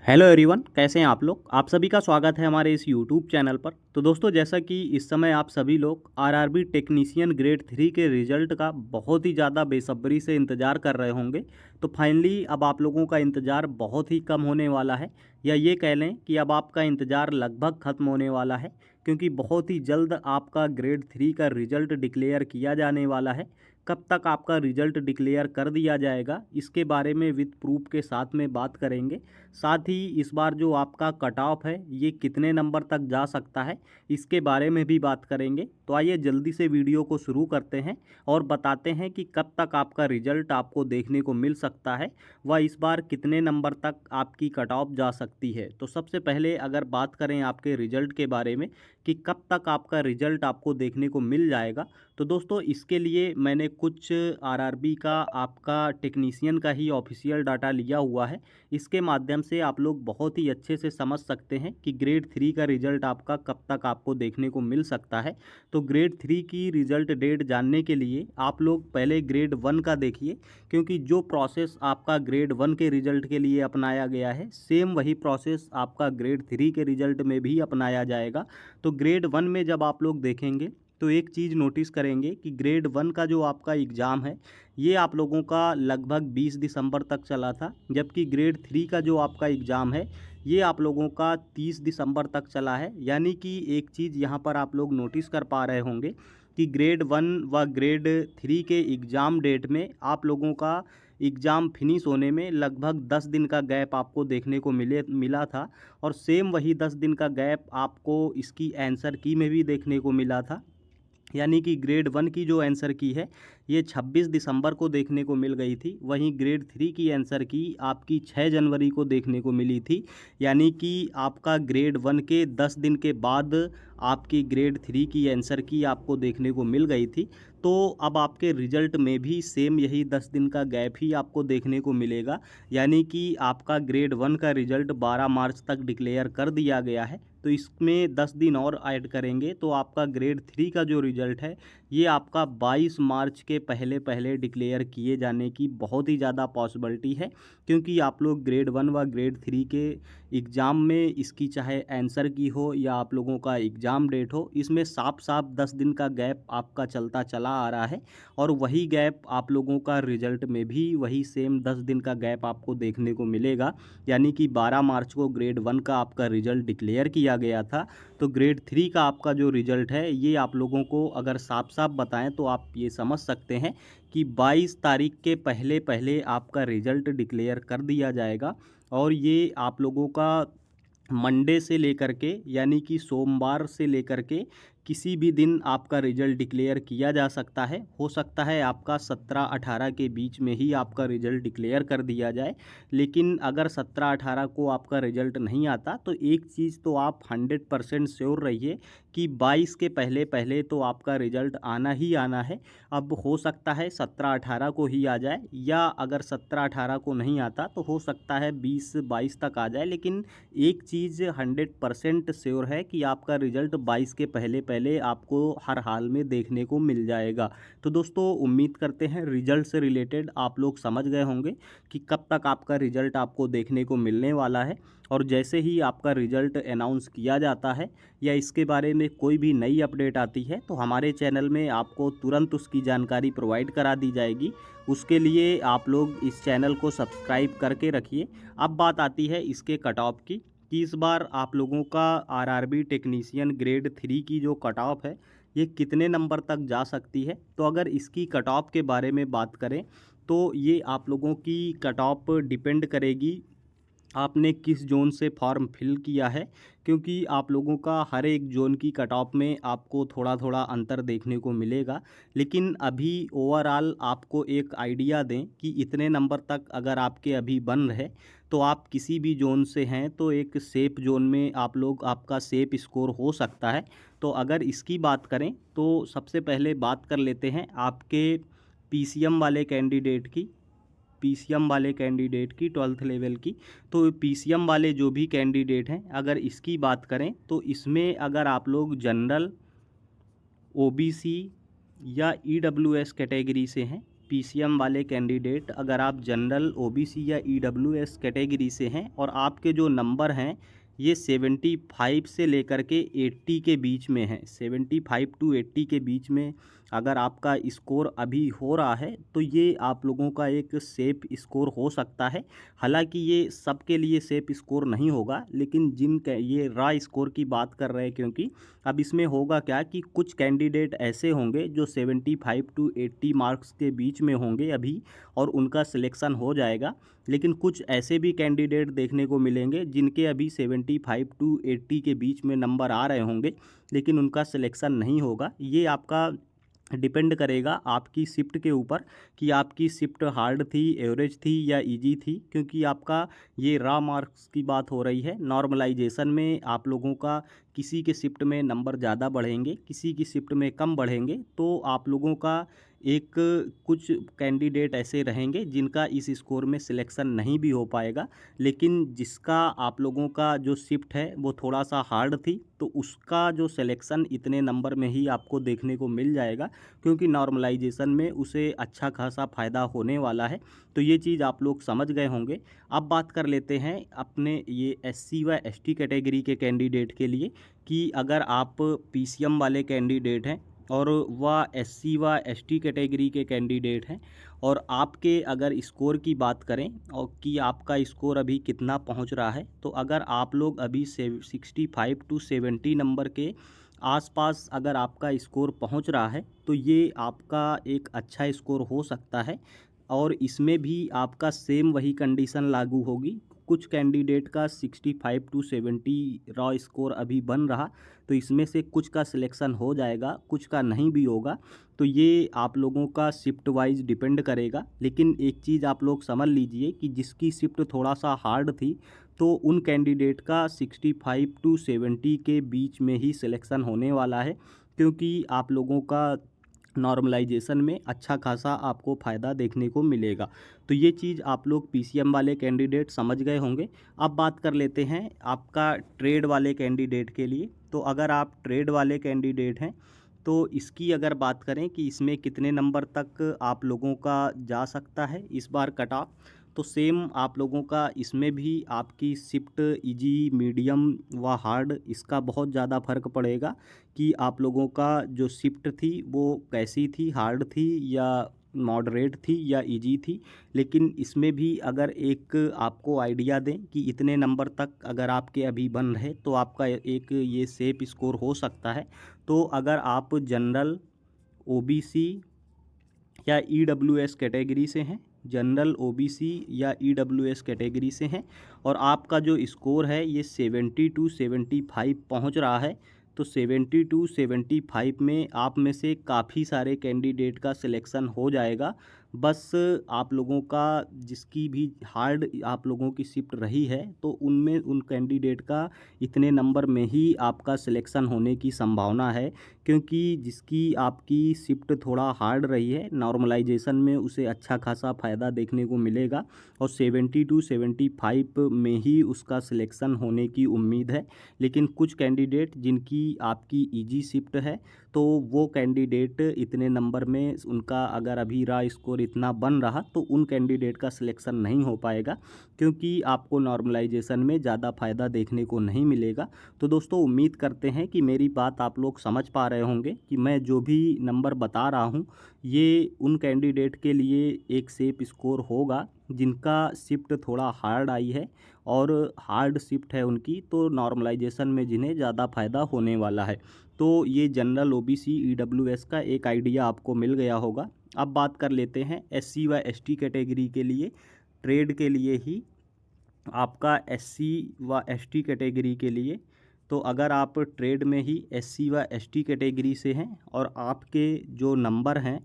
Hello everyone, कैसे हैं आप लोग। आप सभी का स्वागत है हमारे इस यूट्यूब चैनल पर। तो दोस्तों, जैसा कि इस समय आप सभी लोग आरआरबी टेक्नीशियन ग्रेड 3 के रिजल्ट का बहुत ही ज़्यादा बेसब्री से इंतज़ार कर रहे होंगे। तो फाइनली अब आप लोगों का इंतज़ार बहुत ही कम होने वाला है, या ये कह लें कि अब आपका इंतज़ार लगभग ख़त्म होने वाला है, क्योंकि बहुत ही जल्द आपका ग्रेड 3 का रिजल्ट डिक्लेयर किया जाने वाला है। कब तक आपका रिजल्ट डिक्लेयर कर दिया जाएगा, इसके बारे में विद प्रूफ के साथ में बात करेंगे। साथ ही इस बार जो आपका कट ऑफ है ये कितने नंबर तक जा सकता है, इसके बारे में भी बात करेंगे। तो आइए जल्दी से वीडियो को शुरू करते हैं और बताते हैं कि कब तक आपका रिजल्ट आपको देखने को मिल सकता है, व इस बार कितने नंबर तक आपकी कट ऑफ जा सकती है। तो सबसे पहले अगर बात करें आपके रिजल्ट के बारे में कि कब तक आपका रिजल्ट आपको देखने को मिल जाएगा, तो दोस्तों इसके लिए मैंने कुछ आरआरबी का आपका टेक्नीशियन का ही ऑफिशियल डाटा लिया हुआ है। इसके माध्यम से आप लोग बहुत ही अच्छे से समझ सकते हैं कि ग्रेड 3 का रिजल्ट आपका कब तक आपको देखने को मिल सकता है। तो ग्रेड 3 की रिजल्ट डेट जानने के लिए आप लोग पहले ग्रेड 1 का देखिए, क्योंकि जो प्रोसेस आपका ग्रेड 1 के रिजल्ट के लिए अपनाया गया है, सेम वही प्रोसेस आपका ग्रेड 3 के रिजल्ट में भी अपनाया जाएगा। तो ग्रेड 1 में जब आप लोग देखेंगे तो एक चीज़ नोटिस करेंगे कि ग्रेड 1 का जो आपका एग्ज़ाम है ये आप लोगों का लगभग 20 दिसंबर तक चला था, जबकि ग्रेड 3 का जो आपका एग्ज़ाम है ये आप लोगों का 30 दिसंबर तक चला है। यानी कि एक चीज़ यहाँ पर आप लोग नोटिस कर पा रहे होंगे कि ग्रेड 1 व ग्रेड 3 के एग्ज़ाम डेट में आप लोगों का एग्ज़ाम फिनिश होने में लगभग 10 दिन का गैप आपको देखने को मिला था, और सेम वही 10 दिन का गैप आपको इसकी आंसर की में भी देखने को मिला था। यानी कि ग्रेड 1 की जो आंसर की है ये 26 दिसंबर को देखने को मिल गई थी, वहीं ग्रेड 3 की आंसर की आपकी 6 जनवरी को देखने को मिली थी। यानी कि आपका ग्रेड 1 के 10 दिन के बाद आपकी ग्रेड 3 की आंसर की आपको देखने को मिल गई थी। तो अब आपके रिजल्ट में भी सेम यही 10 दिन का गैप ही आपको देखने को मिलेगा। यानी कि आपका ग्रेड 1 का रिजल्ट 12 मार्च तक डिक्लेयर कर दिया गया है, तो इसमें 10 दिन और ऐड करेंगे तो आपका ग्रेड 3 का जो रिज़ल्ट है ये आपका 22 मार्च के पहले पहले डिक्लेयर किए जाने की बहुत ही ज़्यादा पॉसिबिलिटी है। क्योंकि आप लोग ग्रेड 1 व ग्रेड 3 के एग्ज़ाम में इसकी चाहे आंसर की हो या आप लोगों का एग्ज़ाम डेट हो, इसमें साफ साफ 10 दिन का गैप आपका चलता चला आ रहा है, और वही गैप आप लोगों का रिज़ल्ट में भी वही सेम 10 दिन का गैप आपको देखने को मिलेगा। यानी कि 12 मार्च को ग्रेड 1 का आपका रिज़ल्ट डिक्लेयर किया गया था, तो ग्रेड 3 का आपका जो रिज़ल्ट है ये आप लोगों को अगर साफ साफ बताएं तो आप ये समझ सकते हैं कि 22 तारीख के पहले पहले आपका रिज़ल्ट डिक्लेयर कर दिया जाएगा। और ये आप लोगों का मंडे से लेकर के, यानी कि सोमवार से लेकर के किसी भी दिन आपका रिज़ल्ट डिक्लेयर किया जा सकता है। हो सकता है आपका 17-18 के बीच में ही आपका रिज़ल्ट डिक्लेयर कर दिया जाए। लेकिन अगर 17-18 को आपका रिज़ल्ट नहीं आता तो एक चीज़ तो आप 100% श्योर रहिए कि 22 के पहले पहले तो आपका रिज़ल्ट आना ही आना है। अब हो सकता है 17-18 को ही आ जाए, या अगर 17-18 को नहीं आता तो हो सकता है 20-22 तक आ जाए। लेकिन एक चीज़ 100% श्योर है कि आपका रिज़ल्ट 22 के पहले पहले आपको हर हाल में देखने को मिल जाएगा। तो दोस्तों, उम्मीद करते हैं रिज़ल्ट से रिलेटेड आप लोग समझ गए होंगे कि कब तक आपका रिज़ल्ट आपको देखने को मिलने वाला है। और जैसे ही आपका रिज़ल्ट अनाउंस किया जाता है या इसके बारे में कोई भी नई अपडेट आती है तो हमारे चैनल में आपको तुरंत उसकी जानकारी प्रोवाइड करा दी जाएगी। उसके लिए आप लोग इस चैनल को सब्सक्राइब करके रखिए। अब बात आती है इसके कट ऑफ की, कि इस बार आप लोगों का आरआरबी टेक्नीशियन ग्रेड 3 की जो कट ऑफ है ये कितने नंबर तक जा सकती है। तो अगर इसकी कट ऑफ के बारे में बात करें तो ये आप लोगों की कट ऑफ डिपेंड करेगी आपने किस जोन से फॉर्म फिल किया है, क्योंकि आप लोगों का हर एक जोन की कट ऑफ में आपको थोड़ा थोड़ा अंतर देखने को मिलेगा। लेकिन अभी ओवरऑल आपको एक आइडिया दें कि इतने नंबर तक अगर आपके अभी बन रहे तो आप किसी भी जोन से हैं तो एक सेफ जोन में आप लोग, आपका सेफ स्कोर हो सकता है। तो अगर इसकी बात करें तो सबसे पहले बात कर लेते हैं आपके पीसीएम वाले कैंडिडेट की, पीसीएम वाले कैंडिडेट की 12th लेवल की। तो पीसीएम वाले जो भी कैंडिडेट हैं अगर इसकी बात करें तो इसमें अगर आप लोग जनरल, ओबीसी या ईडब्ल्यूएस कैटेगरी से हैं, पीसीएम वाले कैंडिडेट अगर आप जनरल ओबीसी या ईडब्ल्यूएस कैटेगरी से हैं और आपके जो नंबर हैं ये 75 से लेकर के 80 के बीच में है, 75 टू 80 के बीच में अगर आपका स्कोर अभी हो रहा है तो ये आप लोगों का एक सेफ स्कोर हो सकता है। हालांकि ये सबके लिए सेफ स्कोर नहीं होगा, लेकिन ये रा स्कोर की बात कर रहे हैं, क्योंकि अब इसमें होगा क्या कि कुछ कैंडिडेट ऐसे होंगे जो 75 टू 80 मार्क्स के बीच में होंगे अभी और उनका सिलेक्शन हो जाएगा, लेकिन कुछ ऐसे भी कैंडिडेट देखने को मिलेंगे जिनके अभी 75 टू 80 के बीच में नंबर आ रहे होंगे लेकिन उनका सिलेक्शन नहीं होगा। ये आपका डिपेंड करेगा आपकी शिफ्ट के ऊपर कि आपकी शिफ्ट हार्ड थी, एवरेज थी या इजी थी, क्योंकि आपका ये रा मार्क्स की बात हो रही है। नॉर्मलाइजेशन में आप लोगों का किसी के शिफ्ट में नंबर ज़्यादा बढ़ेंगे, किसी की शिफ्ट में कम बढ़ेंगे, तो आप लोगों का एक कुछ कैंडिडेट ऐसे रहेंगे जिनका इस स्कोर में सिलेक्शन नहीं भी हो पाएगा, लेकिन जिसका आप लोगों का जो शिफ्ट है वो थोड़ा सा हार्ड थी तो उसका जो सिलेक्शन इतने नंबर में ही आपको देखने को मिल जाएगा, क्योंकि नॉर्मलाइजेशन में उसे अच्छा खासा फ़ायदा होने वाला है। तो ये चीज़ आप लोग समझ गए होंगे। अब बात कर लेते हैं अपने ये एससी व एसटी कैटेगरी के कैंडिडेट के लिए कि अगर आप पीसीएम वाले कैंडिडेट हैं और वह एससी व एसटी कैटेगरी के कैंडिडेट हैं और आपके अगर स्कोर की बात करें और कि आपका स्कोर अभी कितना पहुंच रहा है, तो अगर आप लोग अभी 65 टू 70 नंबर के आसपास अगर आपका स्कोर पहुंच रहा है तो ये आपका एक अच्छा स्कोर हो सकता है। और इसमें भी आपका सेम वही कंडीशन लागू होगी। कुछ कैंडिडेट का 65 टू 70 रॉ स्कोर अभी बन रहा, तो इसमें से कुछ का सिलेक्शन हो जाएगा, कुछ का नहीं भी होगा। तो ये आप लोगों का शिफ्ट वाइज डिपेंड करेगा। लेकिन एक चीज़ आप लोग समझ लीजिए कि जिसकी शिफ्ट थोड़ा सा हार्ड थी तो उन कैंडिडेट का 65 टू 70 के बीच में ही सिलेक्शन होने वाला है, क्योंकि आप लोगों का नॉर्मलाइजेशन में अच्छा खासा आपको फ़ायदा देखने को मिलेगा। तो ये चीज़ आप लोग पीसीएम वाले कैंडिडेट समझ गए होंगे। अब बात कर लेते हैं आपका ट्रेड वाले कैंडिडेट के लिए। तो अगर आप ट्रेड वाले कैंडिडेट हैं तो इसकी अगर बात करें कि इसमें कितने नंबर तक आप लोगों का जा सकता है इस बार कट ऑफ, तो सेम आप लोगों का इसमें भी आपकी शिफ्ट इजी, मीडियम व हार्ड इसका बहुत ज़्यादा फ़र्क पड़ेगा कि आप लोगों का जो शिफ्ट थी वो कैसी थी, हार्ड थी या मॉडरेट थी या इजी थी। लेकिन इसमें भी अगर एक आपको आइडिया दें कि इतने नंबर तक अगर आपके अभी बन रहे तो आपका एक ये सेफ स्कोर हो सकता है। तो अगर आप जनरल, ओबीसी या ईडब्ल्यूएस कैटेगरी से हैं, जनरल, ओबीसी या ईडब्ल्यूएस कैटेगरी से हैं और आपका जो स्कोर है ये 70 टू 75 पहुंच रहा है, तो 70 टू 75 में आप में से काफ़ी सारे कैंडिडेट का सिलेक्शन हो जाएगा। बस आप लोगों का जिसकी भी हार्ड आप लोगों की शिफ्ट रही है तो उनमें उन कैंडिडेट का इतने नंबर में ही आपका सिलेक्शन होने की संभावना है, क्योंकि जिसकी आपकी शिफ्ट थोड़ा हार्ड रही है नॉर्मलाइजेशन में उसे अच्छा खासा फ़ायदा देखने को मिलेगा और 70 टू 75 में ही उसका सिलेक्शन होने की उम्मीद है। लेकिन कुछ कैंडिडेट जिनकी आपकी इजी शिफ्ट है तो वो कैंडिडेट इतने नंबर में उनका अगर अभी रा स्कोर इतना बन रहा तो उन कैंडिडेट का सिलेक्शन नहीं हो पाएगा, क्योंकि आपको नॉर्मलाइजेशन में ज़्यादा फ़ायदा देखने को नहीं मिलेगा। तो दोस्तों उम्मीद करते हैं कि मेरी बात आप लोग समझ पा रहे होंगे कि मैं जो भी नंबर बता रहा हूँ ये उन कैंडिडेट के लिए एक सेफ स्कोर होगा जिनका शिफ्ट थोड़ा हार्ड आई है और हार्ड शिफ्ट है उनकी, तो नॉर्मलाइजेशन में जिन्हें ज़्यादा फ़ायदा होने वाला है। तो ये जनरल, ओबीसी, ईडब्ल्यूएस का एक आइडिया आपको मिल गया होगा। अब बात कर लेते हैं एससी व एसटी कैटेगरी के लिए। ट्रेड के लिए ही आपका एससी व एसटी कैटेगरी के लिए, तो अगर आप ट्रेड में ही एससी व एसटी कैटेगरी से हैं और आपके जो नंबर हैं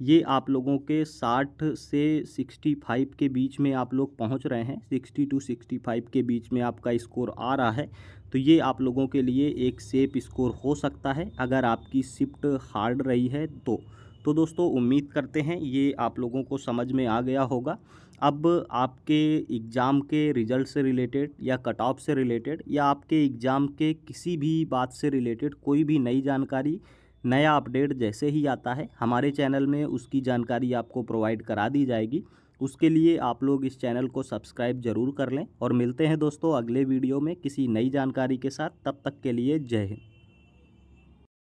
ये आप लोगों के 60 से 65 के बीच में आप लोग पहुंच रहे हैं, 60 टू 65 के बीच में आपका स्कोर आ रहा है, तो ये आप लोगों के लिए एक सेफ स्कोर हो सकता है अगर आपकी शिफ्ट हार्ड रही है तो दोस्तों उम्मीद करते हैं ये आप लोगों को समझ में आ गया होगा। अब आपके एग्ज़ाम के रिज़ल्ट से रिलेटेड या कट ऑफ से रिलेटेड या आपके एग्ज़ाम के किसी भी बात से रिलेटेड कोई भी नई जानकारी नया अपडेट जैसे ही आता है हमारे चैनल में उसकी जानकारी आपको प्रोवाइड करा दी जाएगी। उसके लिए आप लोग इस चैनल को सब्सक्राइब ज़रूर कर लें और मिलते हैं दोस्तों अगले वीडियो में किसी नई जानकारी के साथ। तब तक के लिए जय हिंद।